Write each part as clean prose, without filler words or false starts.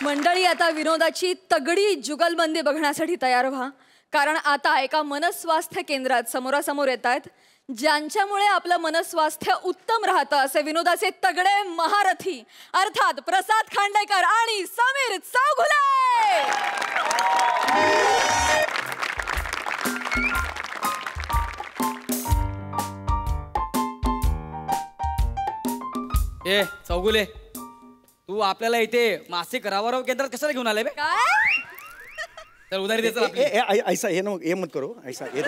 मंडळी, आता विनोदाची तगडी जुगलबंदी बघण्यासाठी तयार व्हा, कारण आता एका मनस्वास्थ्य केंद्रात समोरासमोर येत आहेत ज्यांच्यामुळे आपलं मनस्वास्थ्य उत्तम राहतं असे विनोदाचे तगडे महारथी, अर्थात प्रसाद खांडेकर आणि समीर चौगुले। ए चौगुले, तू आपल्याला इथे मासिक रावाराव केंद्रात कशाला घेऊन आले बे? काय तर उधारी द्यायचं ऐसा ये मत करो, ऐसा ये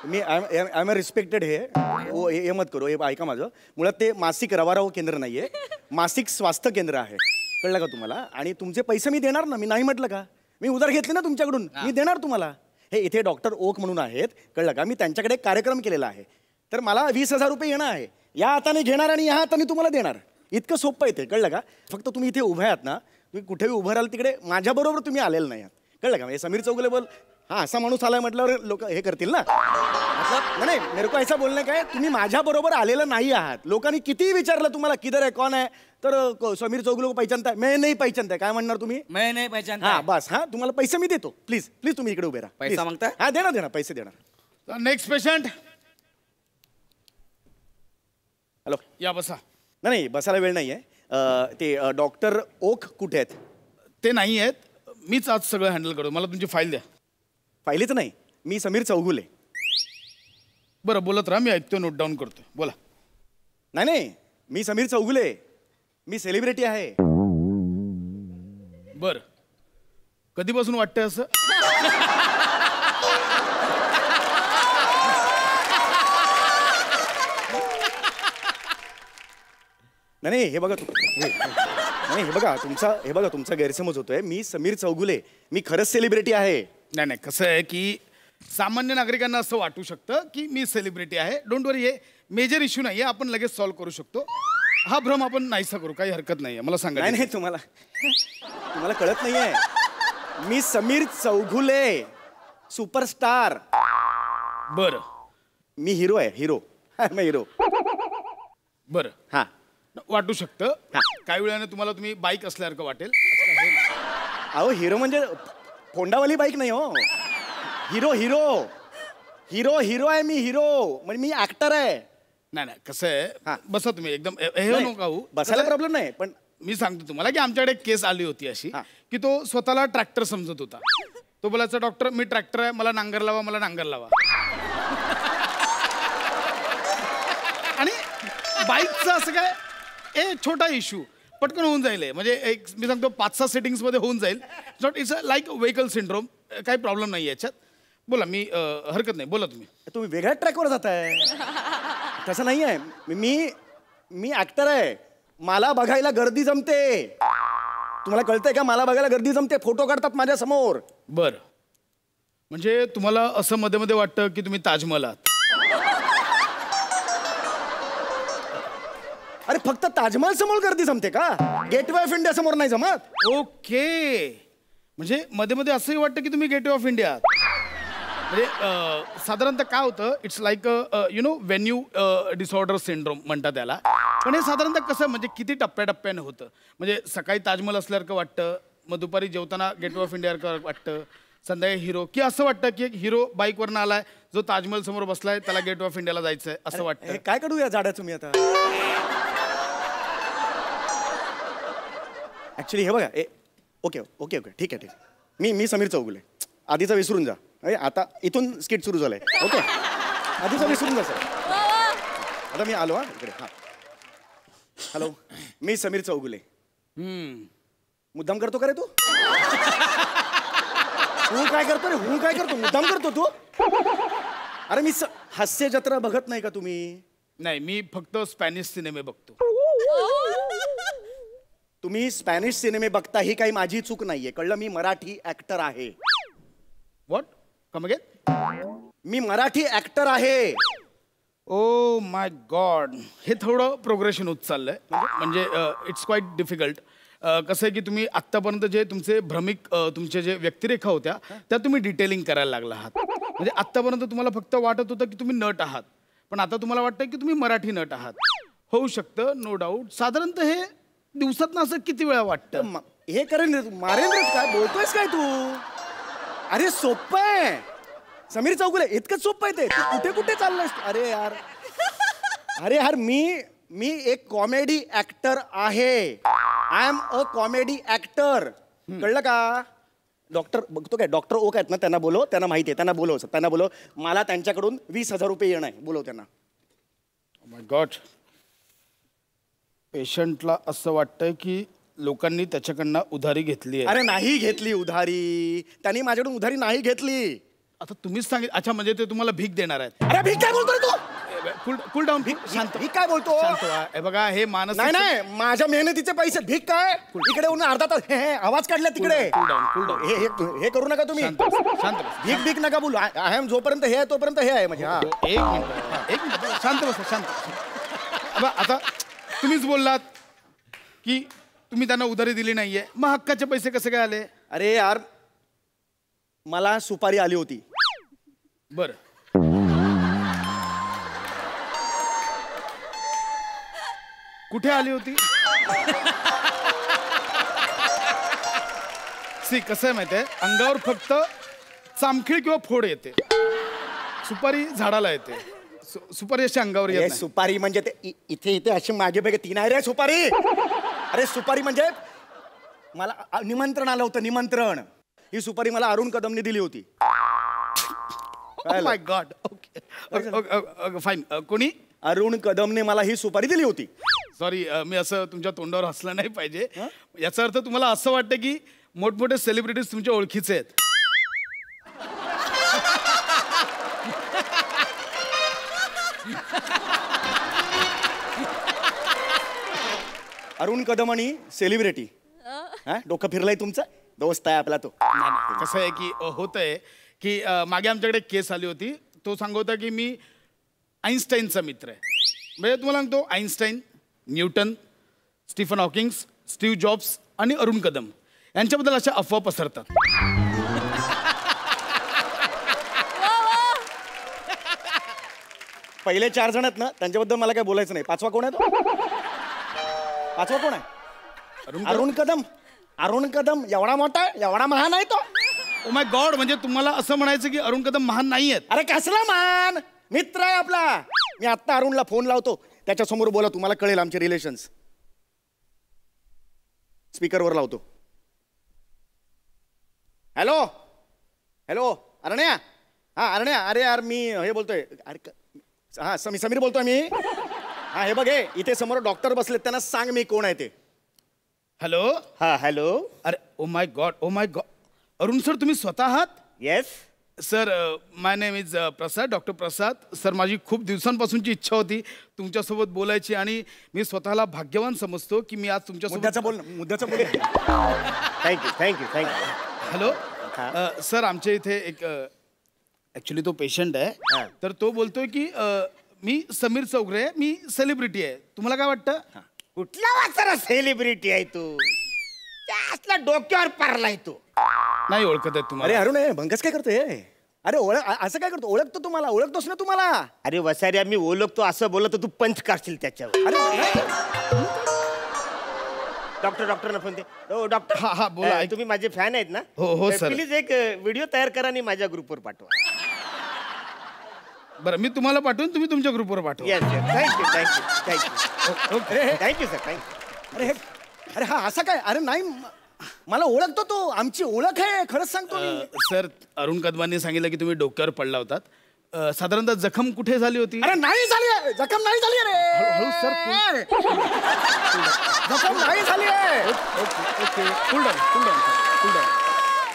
मी आय एम अ रिस्पेक्टेड हे मत करो, हे ऐका माझं। मुळात ते मासिक रवाराव केंद्र नाहीये, मासिक स्वास्थ्य केंद्र आहे, कळलं का तुम्हाला? आणि तुमचे पैसे मी देणार ना, मी नाही म्हटलं का? मी उधार घेतले ना तुमच्याकडून, मी देणार तुम्हाला। हे इथे डॉक्टर ओक म्हणून आहेत, कळलं का? मी त्यांच्याकडे एक कार्यक्रम केलेला आहे, तर मला 20,000 रुपये येणं आहे। या हाताने घेणार आणि या हाताने तुम्हाला देणार, इतकं सोपं आहे ते, कळलं का? फक्त तुम्ही इथे उभे आहात ना, तुम्ही कुठेही उभं राहाल तिकडे माझ्याबरोबर तुम्ही आलेलं नाही आहात, कळलं का? समीर चौगुले बोल, हा असा माणूस आलाय म्हटल्यावर लोक हे करतील ना, मतलब नाही मेरे को ऐसा बोलणे काय, तुम्ही माझ्याबरोबर आलेलं नाही आहात। लोकांनी कितीही विचारलं तुम्हाला किधर आहे, कोण आहे, तर समीर चौगुले को पहचानता है? मैं नहीं पहचानता है, काय म्हणणार तुम्ही? मैं नहीं पहचानता। हा बस, हा तुम्हाला पैसे मी देतो, प्लीज प्लीज तुम्ही इकडे उभे राहा। पैसा मागताय? हा देणार पैसे देणार। नेक्स्ट पेशंट, हॅलो, या बसा। नाही बसायला वेळ नाही आहे, ते डॉक्टर ओक कुठे आहेत? ते नाही आहेत, मीच आज सगळं हँडल करतो, मला तुमची फाईल द्या। फाईलीच नाही, मी समीर चौगुले। बरं बोलत राहा, मी ऐकतो, नोट डाऊन करतो, बोला। नाही मी समीर चौगुले, मी सेलिब्रिटी आहे। बरं, कधीपासून वाटतंय असं? नाही हे बघा नाही हे बघा तुमचा गैरसमज होतोय। मी समीर चौगुले, मी खरंच सेलिब्रिटी आहे। नाही, कसं आहे की सामान्य नागरिकांना असं वाटू शकतं की मी सेलिब्रिटी आहे। डोंट वरी, हे मेजर इश्यू नाही आहे, आपण लगेच सॉल्व्ह करू शकतो। हा भ्रम आपण नाहीसा करू, काही हरकत नाही आहे, मला सांगा। नाही तुम्हाला कळत नाहीये, मी समीर चौगुले, सुपरस्टार। बरं, मी हिरो आहे, हिरो मी हिरो। बरं, हा वाटू शकतं, काही वेळाने तुम्हाला तुम्ही बाईक असल्यासारखं वाटेल। अहो हिरो म्हणजे फोंडावाली बाईक नाही हो, हिरो हिरो हिरो हिरो आहे मी, हिरो म्हणजे मी ऍक्टर आहे। नाही, कसं आहे, बसा तुम्ही एकदम, हे नका होऊ, बसायला प्रॉब्लेम नाही, पण मी सांगतो तुम्हाला की आमच्याकडे एक केस आली होती अशी की तो स्वतःला ट्रॅक्टर समजत होता। तो बोलायचा, डॉक्टर मी ट्रॅक्टर आहे, मला नांगर लावा, मला नांगर लावा। आणि बाईकचं असं काय, छोटा इश्यू पटकन होऊन जाईल, म्हणजे एक मी सांगतो 5-6 सेटिंग्स मध्ये होऊन जाईल। इट्स लाईक व्हेकल सिंड्रोम, काही प्रॉब्लेम नाही याच्यात। बोला, मी हरकत नाही, बोला तुम्ही वेगळ्या ट्रॅकवर जाताय, तसं नाही आहे। मी ऍक्टर आहे, मला बघायला गर्दी जमते, तुम्हाला कळतंय का? मला बघायला गर्दी जमते, फोटो काढतात माझ्या समोर। बरं, म्हणजे तुम्हाला असं मध्ये मध्ये वाटतं की तुम्ही ताजमहल आहात? अरे फक्त ताजमहल समोर गर्दी जमते का? गेटवे ऑफ इंडिया समोर नाही जमत? ओके, म्हणजे मध्ये मध्ये असंही वाटतं की तुम्ही गेटवे ऑफ इंडिया आहात? म्हणजे साधारणतः काय होतं, it's like you know venue disorder syndrome म्हणतात त्याला। पण हे साधारणतः कसं, म्हणजे किती टप्प्याटप्प्याने होतं, म्हणजे सकाळी ताजमहल असल्यासारखं वाटतं, मग दुपारी जेवताना गेटवे ऑफ इंडिया वाटतं, संध्याकाळी हिरो, की असं वाटतं की एक हिरो बाईकवरनं आलाय जो ताजमहल समोर बसलाय, त्याला गेटवे ऑफ इंडियाला जायचंय असं वाटतं? काय करू या जाड्या तुम्ही आता? ऍक्च्युली हे बघा, ओके ओके ओके ठीक आहे, मी समीर चौगुले, आधीचा विसरून जा, आता इथून स्किट सुरू झालंय, ओके आधीचा विसरून जा सर। आता मी आलो, हा इकडे, हा हॅलो, मी समीर चौगुले। मुद्दाम करतो का रे तू? तू काय करतो रे? काय करतो? मुद्दाम करतो तू? अरे मी हास्य जत्रा बघत नाही का तुम्ही? नाही, मी फक्त स्पॅनिश सिनेमे बघतो। तुम्ही स्पॅनिश सिनेमे बघता ही काही माझी चूक नाहीये, कळलं? मी मराठी ऍक्टर आहे। व्हॉट? Come again? मी मराठी ऍक्टर आहे। ओ माय गॉड, हे थोडं प्रोग्रेशन होत चाललंय, म्हणजे इट्स क्वाईट डिफिकल्ट। कसं आहे की तुम्ही आत्तापर्यंत जे तुमचे भ्रमिक तुमचे जे व्यक्तिरेखा होत्या त्या तुम्ही डिटेलिंग करायला लागला आहात। म्हणजे आत्तापर्यंत तुम्हाला फक्त वाटत होतं की तुम्ही नट आहात, पण आता तुम्हाला वाटतं की तुम्ही मराठी नट आहात. होऊ शकतं, नो डाऊट. साधारणतः हे दिवसात असं किती वेळा वाटतं? हे करेन रे तू, मारेन रे, काय बोलतोयस काय तू? अरे सोपं आहे समीर चौगुले, इतकंच सोपं आहे ते. तू कुठे कुठे चाललायस? अरे यार मी एक कॉमेडी ऍक्टर आहे. I am a comedy actor. कळलं का? डॉक्टर बघतो काय, डॉक्टर ओक आहेत ना, त्यांना बोलव, त्यांना माहिती आहे, त्यांना बोलव. मला त्यांच्याकडून 20,000 रुपये येणं आहे, बोलव त्यांना. माय गॉड. पेशंटला असं वाटतंय की लोकांनी त्याच्याकडनं उधारी घेतली आहे. अरे नाही घेतली उधारी, त्यांनी माझ्याकडून उधारी नाही घेतली. आता तुम्हीच सांगितलं. अच्छा, म्हणजे ते तुम्हाला भीक देणार आहेत. अरे भीक काय बोलतोय तू? Cool down. शांत. भीक काय बोलतो? शांत व्हा. हे बघा, हे मानसिक. नाही माझ्या मेहनतीचे पैसे. भीक काय? इकडे येऊन अर्धा तास हे आवाज काढला तिकडे. Cool down. हे करू नका तुम्ही. शांत बसा. भीक नका बोलू. आय एम जोपर्यंत हे आहे तोपर्यंत हे आहे म्हणजे. हा एक मिनिट शांत बसा. शांत. आता तुम्हीच बोललात की तुम्ही त्यांना उधारी दिली नाहीये, मग हक्काचे पैसे कसे काय आले? अरे यार, मला सुपारी आली होती. बर, कुठे आली होती? सी कसं आहे माहिती आहे, अंगावर फक्त चामखीळ किंवा फोड येते, सुपारी झाडाला येते. सुपारी अशी अंगावर येत नाही. सुपारी म्हणजे ते इथे अशी मागे पैकी 3 आहे रे सुपारी. अरे सुपारी म्हणजे मला निमंत्रण आलं होतं, निमंत्रण. ही सुपारी मला अरुण कदमने दिली होती. माय गॉड. Okay fine. कोणी? अरुण कदमने मला ही सुपारी दिली होती. सॉरी, मी असं तुमच्या तोंडावर हसलं नाही पाहिजे. याचा अर्थ तुम्हाला असं वाटतं की मोठमोठे सेलिब्रिटीज तुमच्या ओळखीचे आहेत. अरुण कदम आणि सेलिब्रिटी. डोकं फिरलंय तुमचं? दोस्त आहे आपला तो. नाही, कसं आहे की होतंय की मागे आमच्याकडे केस आली होती. तो सांगत की मी आईन्स्टाईनचा मित्र आहे. म्हणजे तुम्हाला सांगतो, Einstein, Newton, Stephen Hawkings, Steve Jobs आणि अरुण कदम यांच्याबद्दल अशा अफवा पसरतात. पहिले 4 जण आहेत ना, त्यांच्याबद्दल मला काय बोलायचं नाही. 5वा कोण आहे तो? 5वा कोण आहे? अरुण कदम. अरुण कदम एवढा मोठा, एवढा महान आहे तो. Oh my God. म्हणजे तुम्हाला असं म्हणायचं की अरुण कदम महान नाही आहेत? अरे कसला मान, मित्र आहे आपला. मी आत्ता अरुणला फोन लावतो, त्याच्या समोर बोला, तुम्हाला कळेल आमचे रिलेशन्स. स्पीकरवर लावतो. Hello hello अरण्या. हा अरण्या, अरे यार मी हे बोलतोय. अरे हा समीर बोलतोय मी. हा हे बघ, हे इथे समोर डॉक्टर बसलेत, त्यांना सांग मी कोण आहे ते. हॅलो. हा हॅलो. अरे oh my God. Arun sir, तुम्ही स्वतः आहात? Yes sir, my name is Prasad, doctor Prasad. Sir, माझी खूप दिवसांपासूनची इच्छा होती तुमच्यासोबत बोलायची आणि मी स्वतःला भाग्यवान समजतो की मी आज तुमच्यासोबत. मुद्द्याचं बोल. थँक्यू. हॅलो. सर, आमच्या इथे एक ॲक्च्युली तो पेशंट आहे. तर तो बोलतोय की मी समीर चौगुले, मी सेलिब्रिटी आहे. तुम्हाला काय वाटतं? कुठला वाचरा सेलिब्रिटी आहे तू? त्यासला डोक्यावर पारलाय तू. नाही ओळखत आहे अरे तुम्हाला? अरुण, भंकस काय करतोय? अरे असं काय करतो? ओळखतो तुम्हाला, ओळखतोस ना तुम्हाला. अरे वसाऱ्या, मी ओळखतो असं बोलत तू पंच करशील त्याच्यावर. अरे डॉक्टर फोन दे. हो डॉक्टर. हा, बोला. तुम्ही माझे फॅन आहेत ना? हो, सर. प्लीज एक व्हिडिओ तयार करा आणि माझ्या ग्रुपवर पाठवा. बरं, मी तुम्हाला पाठवून तुम्ही तुमच्या ग्रुपवर पाठवा. Yes thank you. Thank you sir, thank you. अरे हा असं काय? अरे नाही, मला ओळखतो तो, आमची ओळख आहे, खरंच सांगतो मी. सर, अरुण कदमांनी सांगितलं की तुम्ही डोक्यावर पडला होतात. साधारणतः जखम कुठे झाली होती? अरे नाही झाली, जखम नाही झाली. अरे हळू सर. जखम नाही झाली आहे. Okay. Cool down.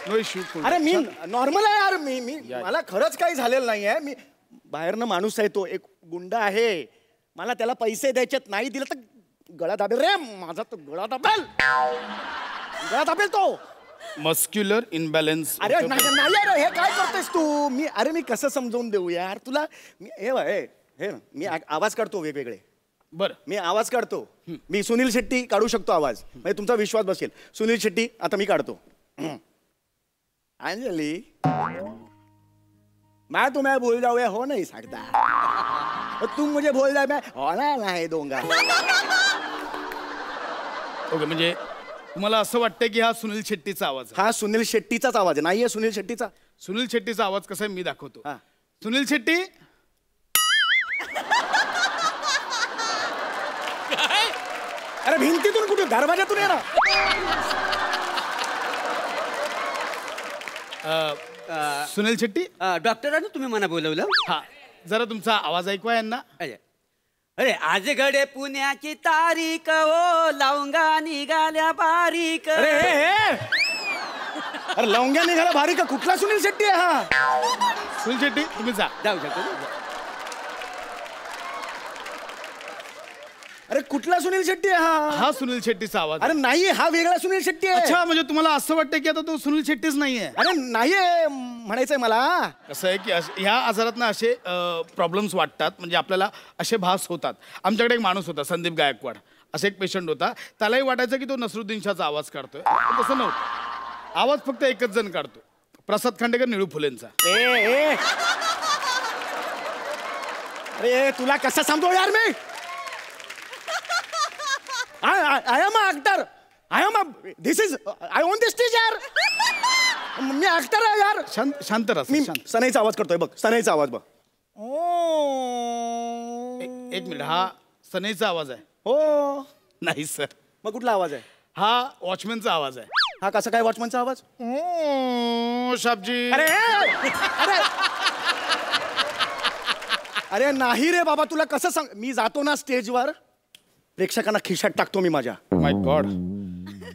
No issue. अरे मी नॉर्मल आहे यार. मी मला खरंच काही झालेलं नाही आहे. मी बाहेरनं माणूस आहे, तो एक गुंडा आहे. मला त्याला पैसे द्यायचेत, नाही दिलं तर गळा दाबेल रे माझा. तो गळा दाबेल तो. Muscular imbalance. अरे नाही अरे, हे काय करतोयस तू? मी कसं समजावून देऊ यार तुला? मी आवाज काढतो वेगवेगळे. बरं, मी आवाज काढतो. मी सुनील शेट्टी काढू शकतो आवाज, म्हणजे तुमचा विश्वास बसेल. सुनील शेट्टी आता मी काढतो. अंजली, मैं तुम्हें भूल जाऊँ हो नहीं सकता. तुम मुझे बोल रहा है मैं होना नहीं दूंगा. ओके, म्हणजे तुम्हाला असं वाटतं की हा सुनील शेट्टीचा आवाज आहे. हा सुनील शेट्टीचाच आवाज आहे. नाहीये सुनील शेट्टीचा. सुनील शेट्टीचा आवाज कसा आहे मी दाखवतो. हा. सुनील शेट्टी. अरे भिंतीतून कुठे दरवाजातून ये ना. सुनील शेट्टी. डॉक्टरांनो तुम्ही मला बोलवलं. हा, जरा तुमचा आवाज ऐकवा यांना. अरे आज घडे पुण्याची तारीख ओ लावंगा निघाल्या बारीक. अरे अरे लवंग्या निघाला भारी का. कुठला सुनील शेट्टी आहे हा. सुनील शेट्टी तुम्ही जा. जाऊ शकतो. अरे कुठला सुनील शेट्टी आहे हा. हा सुनील शेट्टीचा आवाज आहे. अरे नाहीये, हा वेगळा सुनील शेट्टी आहे. अच्छा, म्हणजे तुम्हाला असं वाटतं की आता तो सुनील शेट्टीच नाहीये. अरे नाहीये म्हणायचंय मला. कसं आहे की ह्या आजारात ना असे प्रॉब्लेम्स वाटतात, म्हणजे आपल्याला असे भास होतात. आमच्याकडे एक माणूस होता संदीप गायकवाड, असा एक पेशंट होता. त्यालाही वाटायचं की तो नसरुद्दीन शाहचा आवाज काढतोय, पण तसं नव्हतं. आवाज फक्त एकच जण काढतो, प्रसाद खांडेकर, निळू फुलेंचा. अरे तुला कसं सांगतो यार मी. I am an actor. This is I own this stage यार. मी ऍक्टर आहे यार. शांत राहा, मी शांत. सनईचा आवाज करतोय बघ. सनईचा आवाज बघ. एक मिनिट, हा सनईचा आवाज आहे? हो. नाही सर. मग कुठला आवाज आहे हा? वॉचमॅनचा आवाज आहे. हा कसा काय वॉचमनचा आवाज. शाबजी. अरे अरे अरे नाही रे बाबा, तुला कसं सांग. मी जातो ना स्टेजवर, प्रेक्षकांना खिशात टाकतो मी माझ्या. माय गॉड,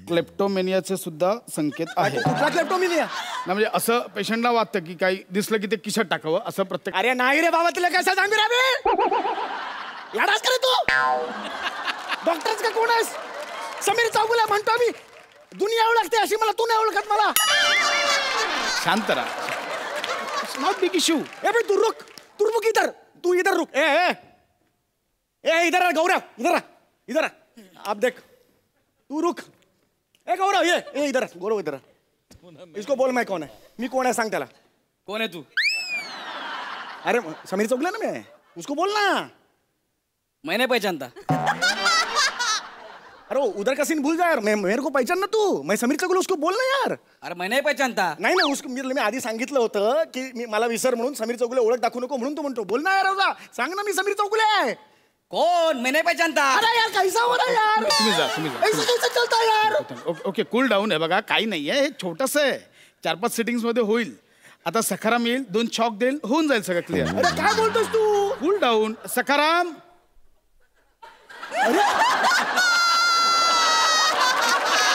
क्लेप्टोमेनियाचे सुद्धा संकेत आहेत. कुठला क्लेप्टोमेनिया. ना म्हणजे असं पेशंटला वाटतं की काही दिसलं की ते खिशात टाकावं असं प्रत्येक. अरे नाही रे बाबा, तुला कसं सांगू रे मी. याडाच करे तू. डॉक्टरच का कोण आहेस. समीर चौगुले म्हणतो मी. दुनिया ओळखते अशी मला, तू नाही ओळखत मला. शांत राहा. Not big issue. ए भाई तू रुक. तू रुक इधर. तू इधर रुक. ए इधर आ गौरव. इधर आ. इधर आ. आप देख. तू रुक. ए गौरव ये इधर. गौरव इधर. इसको बोल मैं कौन है. मी कोण आहे सांग त्याला. कोण आहे तू. अरे समीर चौगुले ना मैं. उसको बोल ना. मैं नहीं पहचानता. अरे उधर का सीन भूल जा यार. मैं मेरे को पहचान ना तू. मैं समीर चौगुले. उसको बोल ना यार. अरे मैं नहीं पहचानता. नाही ना उसको मी आधी सांगितलं होतं की मी मला विसर म्हणून. समीर चौगुले ओळख दाखवू नको म्हणून. तू म्हणतो बोल ना यार. सांग ना मी समीर चौगुले आहे. कौन. मैं नहीं पहचानता. अरे यार कैसा हो रहा यार. तुम्ही जा, तुम्ही जा. ऐसा कैसा चलता है यार. ओके ओके, कूल डाऊन आहे. बघा काही नाहीये, हे छोटंसं आहे. 4-5 सिटिंग्स मध्ये होईल. आता सखाराम येईल, 2 चॉक देईल, होऊन जाईल सगळं क्लिअर. अरे काय बोलतोस तू. Cool down. सखाराम.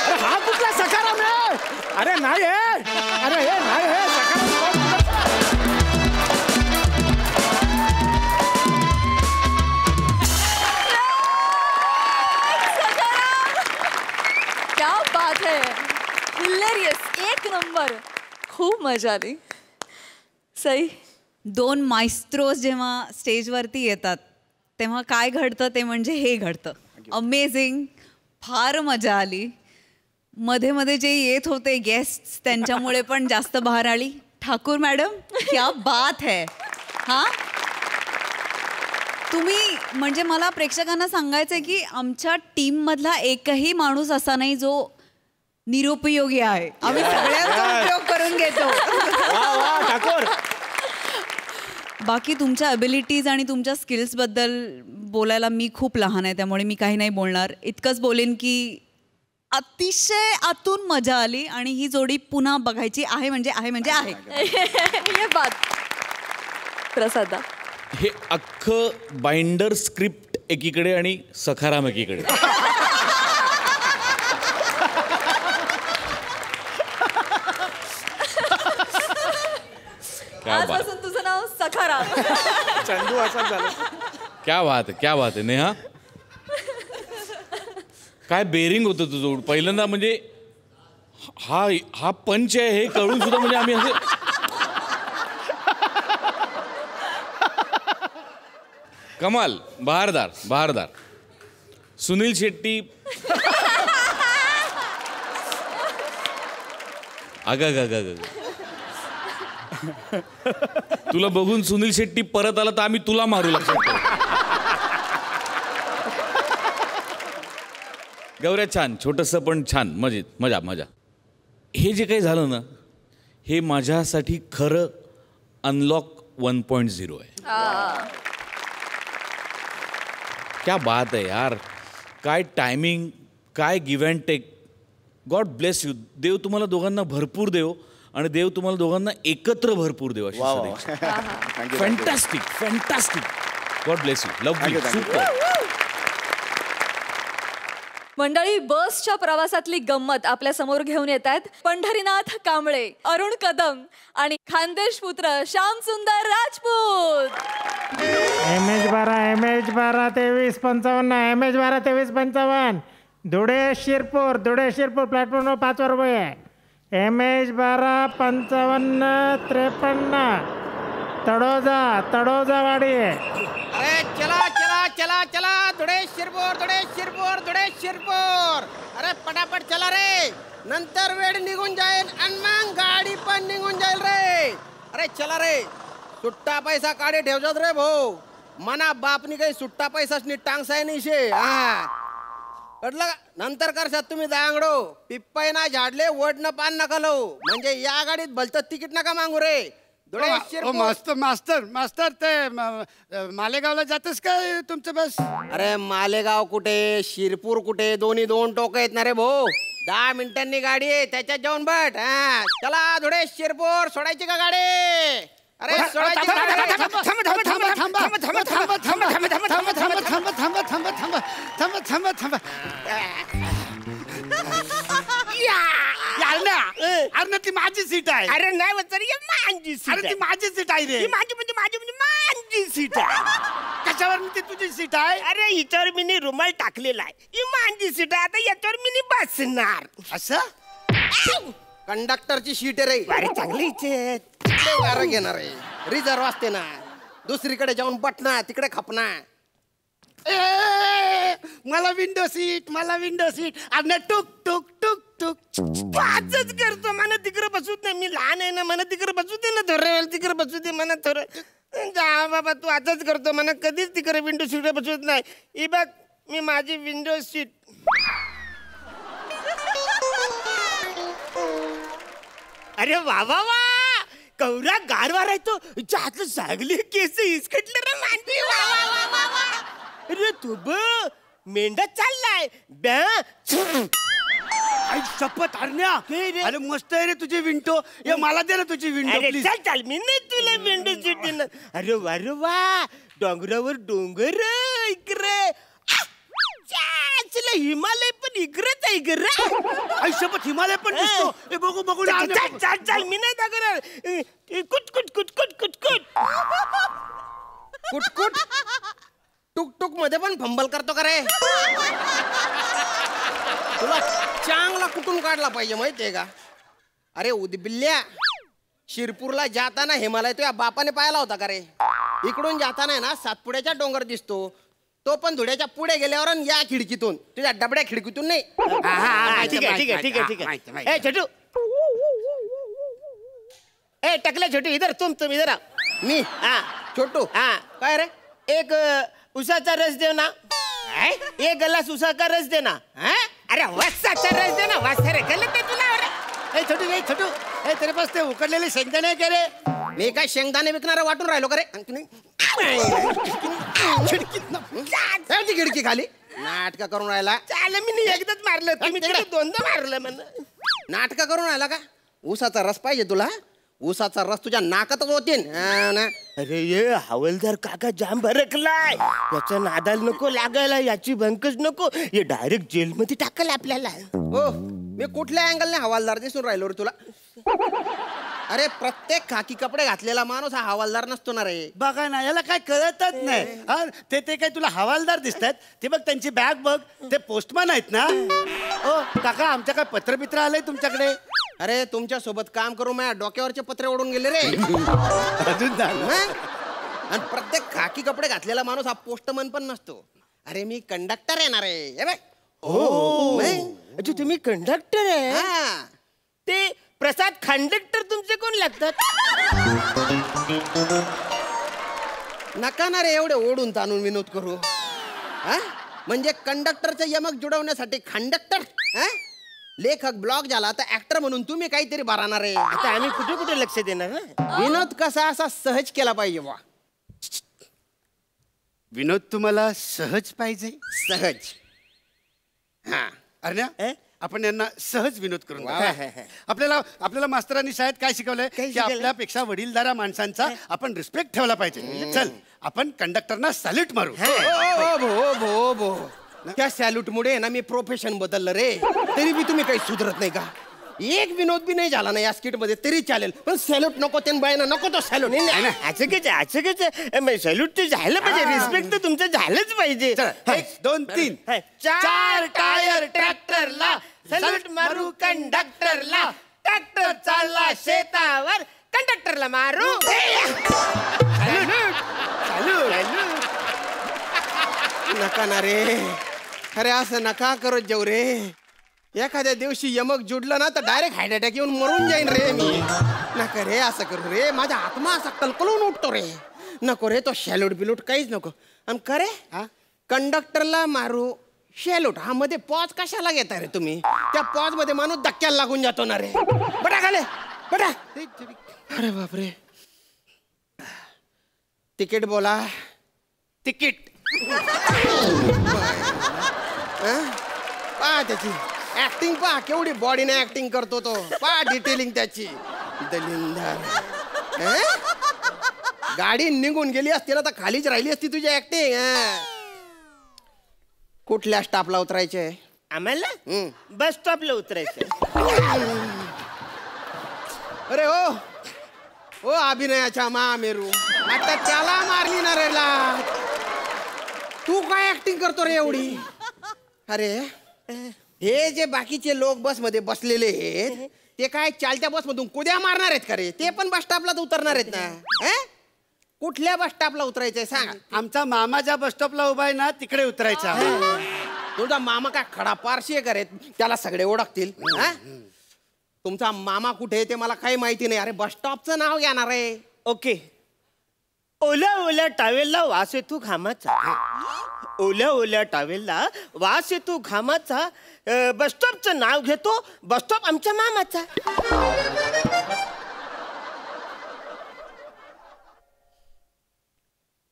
अरे हा कुठला सखाराम आहे. अरे नाही आहे. अरे हे नाही आहे सखाराम. क्या बात है. हिलेरियस. एक नंबर. खूप मजा आली. सई. 2 मायस्ट्रोज जेव्हा स्टेजवरती येतात तेव्हा काय घडतं ते म्हणजे हे घडतं. अमेझिंग. फार मजा आली. मध्ये मध्ये जे येत होते गेस्ट त्यांच्यामुळे पण जास्त बहार आली. ठाकूर मॅडम, क्या बात है. हां, तुम्ही म्हणजे मला प्रेक्षकांना सांगायचंय की आमच्या टीममधला एकही माणूस असा नाही जो निरुपयोगी आहे. आम्ही सगळ्यांचा उपयोग करून घेतो. ठाकूर. बाकी तुमच्या ॲबिलिटीज आणि तुमच्या स्किल्सबद्दल बोलायला मी खूप लहान आहे, त्यामुळे मी काही नाही बोलणार. इतकंच बोलेन की अतिशय आतून मजा आली आणि ही जोडी पुन्हा बघायची आहे म्हणजे आहे. ये बात. प्रसादा. हे अख्खं बाइंडर स्क्रिप्ट एकीकडे आणि सखाराम एकीकडे. आजपासून तुझं नाव सखाराम. चंदू असं झालं. क्या बात आहे नेहा. काय बेरिंग होतं तुझं. पहिल्यांदा म्हणजे हा पंच आहे हे कळून सुद्धा म्हणजे आम्ही असं कमाल. बहारदार. सुनील शेट्टी. अग तुला बघून सुनील शेट्टी परत आला तर आम्ही तुला मारू लागतो. गौऱ्या छान, छोटंसं पण छान, मजेत, मजा मजा. हे जे काही झालं ना, हे माझ्यासाठी खरं अनलॉक 1.0 आहे. क्या बात आहे यार, काय टायमिंग, काय give and take. God bless you. देव तुम्हाला दोघांना भरपूर देव आणि देव तुम्हाला दोघांना एकत्र भरपूर देव. अशी सदिच्छा. Fantastic fantastic. God bless you. Love you. Super. मंडळी, बसच्या प्रवासातली गंमत आपल्या समोर घेऊन येत आहेत पंढरीनाथ कांबळे, अरुण कदम आणि खानदेश पुत्र श्याम सुंदर राजपूत. MH12 2355 MH12 2355 धुळे शिरपूर प्लॅटफॉर्मवर 5 रुपये. MH12 5553 तडोजावाडी. अरे चला चला चला चला, धुळे शिरपूर. अरे पटापट चला रे, नंतर वेळ निघून जाईल आणि मग गाडी पण निघून जाईल रे. अरे चला रे, सुट्टा पैसा काढे ठेवतात रे भाऊ. मना बापनी काही सुट्टा पैसा टांगसाय नाही शे. हा कळलं का? नंतर करशात तुम्ही दांगडो. पिप्पाई ना झाडले वड न पान नका लावू. म्हणजे या गाडीत भलतं तिकीट नका मागू रे. मास्तर ते मालेगावला जातस काय तुमचं बस? अरे मालेगाव कुठे, शिरपूर कुठे, दोन्ही 2 टोक आहेत ना रे भाऊ. 10 मिनिटांनी गाडी आहे, त्याच्यात जाऊन बट. हा चला धुळे शिरपूर. सोडायची का गाडी? अरे सोडायची अरे ती माझी सीट आहे. अरे नाही माझी सीट. अरे ती माझी सीट आहे रे. माझी सीट आहे. कशावर ती तुझी सीट आहे? अरे हिच्यावर मी रुमाल टाकलेला आहे. ही माझी सीट आहे. आता याच्यावर मी बसणार. असं कंडक्टरची सीट आहे रे. अरे चांगली वारा घेणार आहे. रिझर्व असते ना, दुसरीकडे जाऊन बटना, तिकडे खपना. मला विंडो सीट. अरे टुक टुक टुक टुक आजच करतो. मला तिकडे बसूत नाही. मी लहान आहे ना, मला तिकडे बसू दे ना. थोडं तिकडे बसू दे मला थोडं. जा बाबा, तू आजच करतो. मला कधीच तिकडे विंडो सीट बसवत नाही. ही बघ, मी माझी विंडो सीट. अरे वा वा वा, कवरा गारवा राहतो. हातलं सागली केस इसकटलं रे मांडी. वा वा वा वा वा. अरे तू मेंढा चाललाय ब्या. आई शपथ हरण्या. अरे मस्त आहे रे तुझी विंडो. ये मला दे ना तुझी विंडो अरे प्लीज. चल मी नाही तुला विंडो सीट देणार. अरे वा रे वा, डोंगरावर डोंगर इकडे. हिमालय पण इकडेच आहे इकडे. आई शपथ हिमालय पण दिसतो. हे बघू बघू ना. चल मी नाही दाखवणार. कुट कुट कुट कुट कुट कुट कुट कुट. टुक टुक मध्ये पण फंबल करतो का रे? तुला चांगला कुठून काढला पाहिजे माहितीये का? अरे उदबिल्ल्या, शिरपूरला जाताना हिमालय तुझ्या बापाने पाहिला होता का रे? इकडून जाताना ना सातपुड्याचा डोंगर दिसतो. तो पण धुळ्याच्या पुढे गेल्यावर या खिडकीतून, तुझ्या डबड्या खिडकीतून नाही. ठीक आहे. ए छोटू, ए टकले छोटू, इधर तुम इधर आ. मी छोटू. काय रे? एक उसाचा रस देव ना. एक गलास उसाचा रस दे ना. अरे वसाचा रस दे ना. वासा रे गलत आहे तुला. ए छोटू तेरे पास ते उकडलेले शेंगदाणे आहे का रे? मी काय शेंगदाणे विकणारा वाटून राहिलो का रे? खिडकी खाली नाटक करून राहिला. चाल मी एकदाच मारलं, तुम्ही 2दा मारलं. म्हणा नाटक करून राहिला का? ऊसाचा रस पाहिजे तुला? ऊसाचा रस तुझ्या नाकातच होते ना. अरे ये हवालदार काका जाम भरकलाय. याच्या नादाला नको लागायला, याची भंकच नको. हे डायरेक्ट जेलमध्ये टाकल आपल्याला. हो, मी कुठल्या अँगलने हवालदार दिसून राहिलो रे तुला? अरे प्रत्येक खाकी कपडे घातलेला माणूस हा हवालदार नसतो ना रे. बघा ना, याला काय कळतच नाही. हा ते काय तुला हवालदार दिसतात? ते बघ त्यांची बॅग बघ, ते पोस्टमॅन आहेत ना. ओ काका, आमच्या काय पत्रबित्र आलंय तुमच्याकडे? अरे तुमच्या सोबत काम करून माझ्या डोक्यावरचे पत्रे ओढून गेले रे. अजून आणि प्रत्येक खाकी कपडे घातलेला माणूस हा पोस्टमन पण नसतो. अरे मी कंडक्टर येणार आहे. हो, तुम्ही कंडक्टर आहे? ते प्रसाद कंडक्टर तुमचे कोण लागतात? नका ना रे एवढे ओढून ताणून विनोद करू. म्हणजे कंडक्टरचं यमक जुडवण्यासाठी कंडक्टर. लेखक ब्लॉक झाला तर ऍक्टर म्हणून तुम्ही काहीतरी भरणार आहे. आता आम्ही कुठे कुठे लक्ष देणार ना? विनोद कसा असा सहज केला पाहिजे बा. विनोद तुम्हाला सहज पाहिजे? सहज. हा अरण्या, आपण यांना सहज विनोद करून वा, दाखवू. वा, वा. आपल्याला मास्तरांनी शाळेत काय शिकवलंय की शिकवलंय? आपल्यापेक्षा वडीलधाऱ्या माणसांचा आपण रिस्पेक्ट ठेवला पाहिजे. चल आपण कंडक्टरना सॅल्यूट मारू. त्या सॅल्यूट मुळे ना मी प्रोफेशन बदललं रे. तरी बी तुम्ही काही सुधरत नाही का? एक विनोद बी नाही झाला ना या स्किट मध्ये तरी चालेल, पण सॅल्यूट नको. ते बायना नको तो सॅल्यूट. असं सॅल्यूट तर झालं पाहिजे, रिस्पेक्ट तर तुमचं झालंच पाहिजे. 1 2 3 चार टायर ट्रॅक्टरला सॅल्यूट मारू कंडक्टरला. ट्रॅक्टर चालला शेतावर कंडक्टरला मारू. नका ना रे. अरे असं नका करत जाऊ रे. एखाद्या दिवशी यमक जुडलं ना तर डायरेक्ट हार्ट अटॅक येऊन मरून जाईन रे मी. नका रे असं करू रे. माझा आत्मा असा कलकलून उठतो रे. नको रे तो शॅल्यूट बिलूट काहीच नको. आणि का रे कंडक्टरला मारू शॅल्यूट हा मध्ये पॉज कशाला घेता रे तुम्ही? त्या पॉज मध्ये माणूस धक्क्याला लागून जातो ना रे. बटा खाले बटा. अरे बापरे. तिकीट बोला. तिकीट. पहा त्याची ऍक्टिंग, पहा केवढी बॉडीने ऍक्टिंग करतो तो. पहा डिटेलिंग त्याची. दलिंदर. गाडी निघून गेली असती ना तर खालीच राहिली असती तुझी ऍक्टिंग. कुठल्या स्टॉपला उतरायचे आम्हाला? बस स्टॉपला उतरायचं. अरे हो अभिनयाच्या महामेरू, आता त्याला मारली ना रे ला. तू काय ऍक्टिंग करतो रे एवढी? अरे हे जे बाकीचे लोक बस मध्ये बसलेले आहेत ते काय चालत्या बस मधून कुद्या मारणार आहेत का रे? ते पण बस स्टॉपला उतरणार आहेत ना? कुठल्या बस स्टॉपला उतरायचंय सांगा. आमचा मामा ज्या बस स्टॉपला उभा आहे ना तिकडे उतरायचा. तुझा मामा काय खडा पारशी आहे का रे? त्याला सगळे ओळखतील. तुमचा मामा कुठे ते मला काही माहिती नाही. अरे बस स्टॉपचं नाव घेणार आहे. ओके. ओल्या ओल्या टावेलला वास येतो घामाचा. ओल्या ओल्या टावेलला वास येतो घामाचा. बस स्टॉपचं नाव घेतो बस स्टॉप आमच्या मामाचा.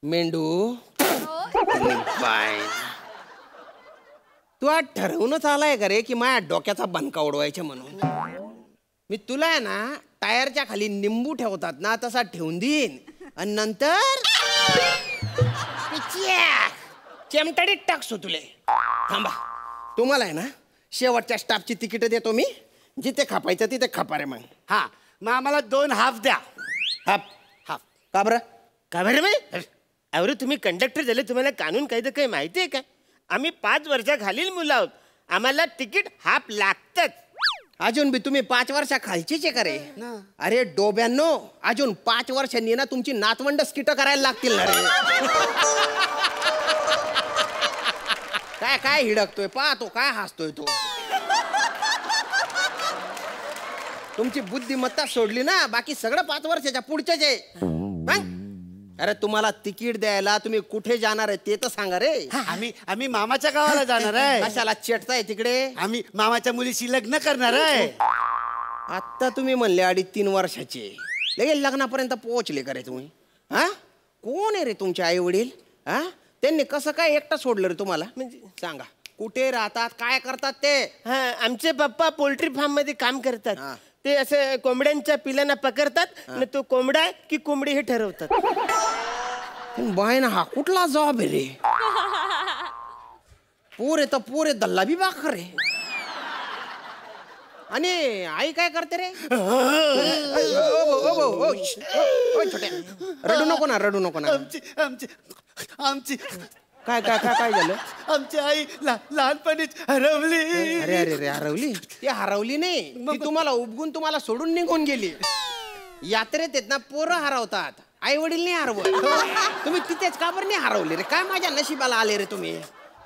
मेंढू तू आज ठरवूनच आलाय का रे की माझ्या डोक्याचा बनका उडवायचा म्हणून? मी तुला आहे ना टायरच्या खाली निंबू ठेवतात ना तसा ठेवून देईन आणि नंतर चेमटाडीत टाकसो तुले. थांबा. तुम्हाला आहे ना शेवटच्या स्टाफची तिकीट देतो मी. जिथे खापायचं तिथे खापा रे. मग हा मग आम्हाला 2 हाफ द्या. हाफ. हाफ का बरं? का बरं बाई? अरे तुम्ही कंडक्टर झाले, तुम्हाला कानून कायदा काही माहिती आहे का? आम्ही 5 वर्षाखालील मुलं आहोत, आम्हाला तिकीट हाफ लागतच. अजून बी तुम्ही 5 वर्षा खालचीच आहे का रे? अरे डोब्यांनो, अजून 5 वर्षांनी ना तुमची नातवंड स्किट करायला लागतील ना रे. काय काय हिडकतोय पाहतो, काय हसतोय तो. तुमची बुद्धिमत्ता सोडली ना बाकी सगळं 5 वर्षाच्या पुढच्याच आहे. अरे तुम्हाला तिकीट द्यायला तुम्ही कुठे जाणार आहे ते तर सांगा रे. आम्ही मामाच्या गावाला जाणार आहे. कशाला चेटताय तिकडे? आम्ही मामाच्या मुलीशी लग्न करणार आहे. आता तुम्ही म्हणले 2.5-3 वर्षाचे लगेच लग्नापर्यंत पोहोचले का रे तुम्ही? कोण आहे रे तुमचे आई वडील? त्यांनी कसं काय एकटं सोडलं रे तुम्हाला? म्हणजे सांगा कुठे राहतात, काय करतात ते? आमचे पप्पा पोल्ट्री फार्म मध्ये काम करतात. ते असं कोंबड्यांच्या पिलांना पकडतात आणि तो कोंबडा आहे की कोंबडी हे ठरवतात. बाय ना हा कुठला जॉब आहे रे? पोरे तर पोरे दल्ला बी बाखर रे. आणि आई काय करते रे? छोट्या रडू नको ना, रडू नको ना. आमची काय काय काय काय झालं? आमची आई लहानपणीच हरवली. अरे अरे रे, हरवली? ती हरवली नाही, ती तुम्हाला उपगून तुम्हाला सोडून निघून गेली. यात्रेत येत ना पोरं हरवतात, आई वडील नाही हरवत. तुम्ही तिथेच का बरं नाही हरवले रे? काय माझ्या नशिबाला आले रे तुम्ही?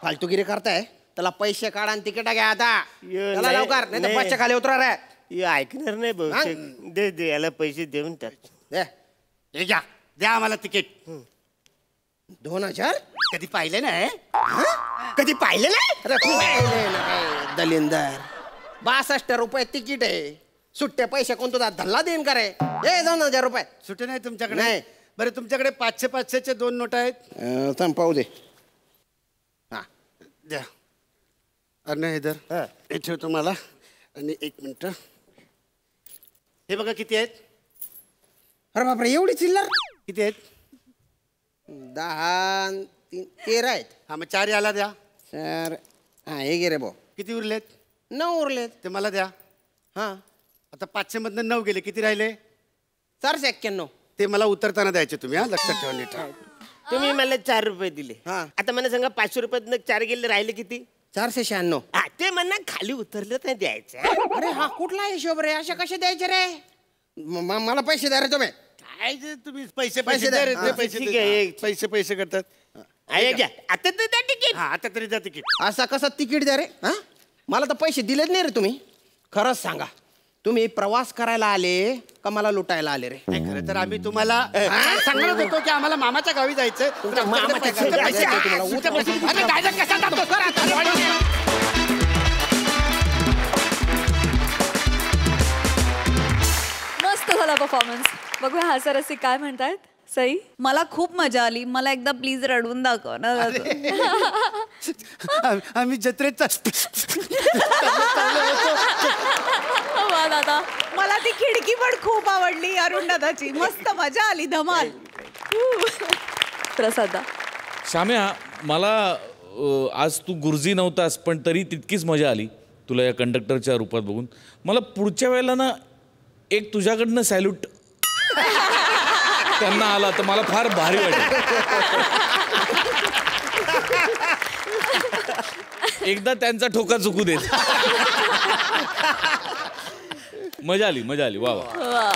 फालतूगिरी करताय. त्याला पैसे काढा आणि तिकीट घ्या आता. त्याला लवकर, नाही तर बसच्या खाली उतरा रे. ऐकणार नाही बहुतेक. दे दे याला पैसे देऊन टाक. हे घ्या, द्या आम्हाला तिकीट. 2000? कधी पाहिले नाही कधी पाहिलं नाही अरे पाहिलंय ना काय दलिंदर 62 रुपये तिकीट आहे सुट्टे पैसे कोण तुझा धल्ला देईन का रे 2,000 रुपये सुटे नाही तुमच्याकडे नाही. बरं तुमच्याकडे 500-500चे 2 नोटा आहेत थांब पाहू दे द्या अरे इधर हे ठेवतो मला आणि 1 मिनिट हे बघा किती आहेत अरे बापरे एवढी चिल्लर किती आहेत 10 13 आहेत हा मग 4 याला द्या सर हा हे गे रे भाऊ किती उरलेत 9 उरलेत ते मला द्या हा आता 500 मधनं 9 गेले किती राहिले 491 ते मला उतरताना द्यायचे तुम्ही हा लक्षात ठेवा नीट तुम्ही मला 4 रुपये दिले हा. आता मला सांगा 500 रुपयात 4 गेले राहिले किती 496 हा ते म्हणा खाली उतरलं तर द्यायचं अरे हा कुठला हिशोब रे अशा कसे द्यायचे रे मला पैसे द्या रे तुम्ही काय जे तुम्ही पैसे पैसे पैसे द्या. द्या रे, हा, ते पैसे ठीक द्या. आहे. हा, पैसे पैसे करतात आहे घ्या आता तर द्या तिकीट हा आता तरी द्या तिकीट असा कसा तिकीट द्या रे हा मला तर पैसे दिलेच नाही रे तुम्ही खरंच सांगा तुम्ही प्रवास करायला आले का मला लुटायला आले रे नाही खरं तर आम्ही तुम्हाला सांगत होतो की आम्हाला मामाच्या गावी जायचं तुमच्या मामाच्या गावी जायचंय तुम्हाला. अरे direct कशाला टाकतो? सर, आता मस्त झाला परफॉर्मन्स. बघूया हास्यरसिक काय म्हणतायत. सई मला खूप मजा आली. मला एकदा प्लीज रडवून दाखव ना आम्ही जत्रेचा वा दादा. मला ती खिडकी पण खूप आवडली अरुण दादाची. मस्त मजा आली धमाल. प्रसादा श्याम्या मला आज तू गुरुजी नव्हतास पण तरी तितकीच मजा आली तुला या कंडक्टरच्या रूपात बघून. मला पुढच्या वेळेला ना एक तुझ्याकडनं सॅल्यूट त्यांना आला तर मला फार भारी वाटेल. एकदा त्यांचा ठोका चुकू देत. मजा आली वा वा. वा